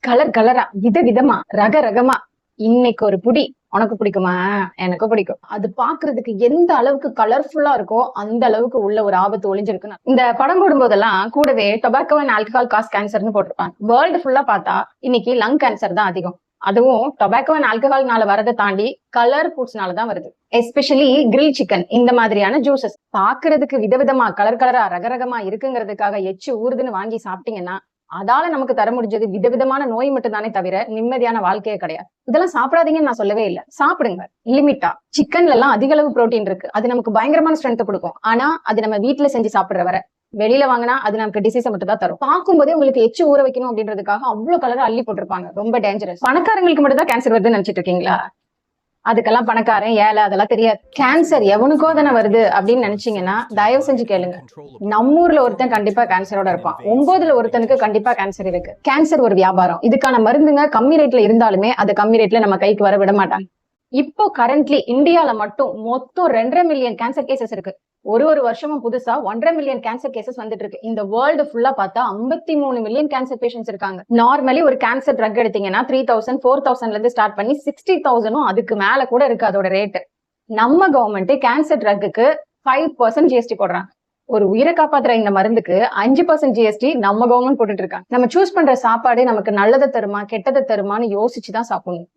Colour கலரா விதவிதமா ரக ரகமா இன்னைக்கு ஒரு புடி உனக்கு பிடிக்குமா? எனக்கு பிடிக்கும். அது பாக்குறதுக்கு எந்த அளவுக்கு கலர்ஃபுல்லா இருக்கோ அந்த அளவுக்கு உள்ள ஒரு ஆபத்து ஒளிஞ்சிருக்கு. இந்த படம் போடும்போதெல்லாம் கூடவே டொபாக்கோ அண்ட் ஆல்கஹால் காஸ் கேன்சர்னு போட்டிருப்பாங்க. வேர்ல்டு ஃபுல்லா பார்த்தா இன்னைக்கு லங் கேன்சர் தான் அதிகம். அதுவும் டொபாக்கோ அண்ட் ஆல்கஹால்னால வரதை தாண்டி கலர் ஃபுட்ஸ்னாலதான் வருது. எஸ்பெஷலி கிரில் சிக்கன் இந்த மாதிரியான ஜூசஸ் பாக்குறதுக்கு விதவிதமா கலர் கலரா ரகரகமா இருக்குங்கிறதுக்காக எச்சு ஊறுதுன்னு வாங்கி சாப்பிட்டீங்கன்னா அதால நமக்கு தர முடிஞ்சது விதவிதமான நோய் மட்டும் தானே தவிர நிம்மதியான வாழ்க்கையே கிடையாது. இதெல்லாம் சாப்பிடாதீங்கன்னு நான் சொல்லவே இல்லை. சாப்பிடுங்க லிமிட்டா. சிக்கன்ல எல்லாம் அதிக அளவு புரோட்டீன் இருக்கு. அது நமக்கு பயங்கரமான ஸ்ட்ரென்த் கொடுக்கும். ஆனா அது நம்ம வீட்டுல செஞ்சு சாப்பிடுற வரை வெளியில வாங்கினா அது நமக்கு டிசீஸை மட்டும் தான் தரும். பார்க்கும்போதே உங்களுக்கு எச்சு ஊற வைக்கணும் அப்படின்றதுக்காக அவ்வளவு கலர் அள்ளி போட்டிருப்பாங்க. ரொம்ப டேஞ்சரஸ். பணக்காரங்களுக்கு மட்டும் தான் கேன்சர் வருதுன்னு நினைச்சிட்டு இருக்கீங்களா? அதுக்கெல்லாம் பணக்காரன் ஏழை அதெல்லாம் தெரியாது. கேன்சர் எவனுக்கோ தானே வருது அப்படின்னு நினைச்சீங்கன்னா தயவு செஞ்சு கேளுங்க. நம்ம ஊர்ல ஒருத்தன் கண்டிப்பா கேன்சரோட இருப்பான். 9ல ஒருத்தனுக்கு கண்டிப்பா கேன்சர் இருக்கு. கேன்சர் ஒரு வியாபாரம். இதுக்கான மருந்துங்க கம்மி ரேட்ல இருந்தாலுமே அது கம்மி ரேட்ல நம்ம கைக்கு வர விட மாட்டாங்க. இப்போ கரண்ட்லி இந்தியால மட்டும் மொத்தம் 2.5 மில்லியன் கேன்சர் கேசஸ் இருக்கு. ஒரு வருஷமும் புதுசா 1.5 மில்லியன் கேன்சர் கேசஸ் வந்துட்டு இருக்கு. இந்த வேர்ல்டு ஃபுல்லா பார்த்தா 53 மில்லியன் கேன்சர் பேஷன்ஸ் இருக்காங்க. நார்மலி ஒரு கேன்சர் ட்ரக் எடுத்தீங்கன்னா 3000 4000ல இருந்து ஸ்டார்ட் பண்ணி 60,000 அதுக்கு மேல கூட இருக்கு அதோட ரேட். நம்ம கவர்மெண்ட் கேன்சர் ட்ரக்குக்கு 5% ஜிஎஸ்டி போடுறாங்க. ஒரு உயிரை காப்பாத்துற இந்த மருந்துக்கு 5% ஜிஎஸ்டி நம்ம கவர்மெண்ட் போட்டுட்டு இருக்காங்க. நம்ம சூஸ் பண்ற சாப்பாடு நமக்கு நல்லதை தருமா கெட்டதை தருமான்னு யோசிச்சுதான் சாப்பிடணும்.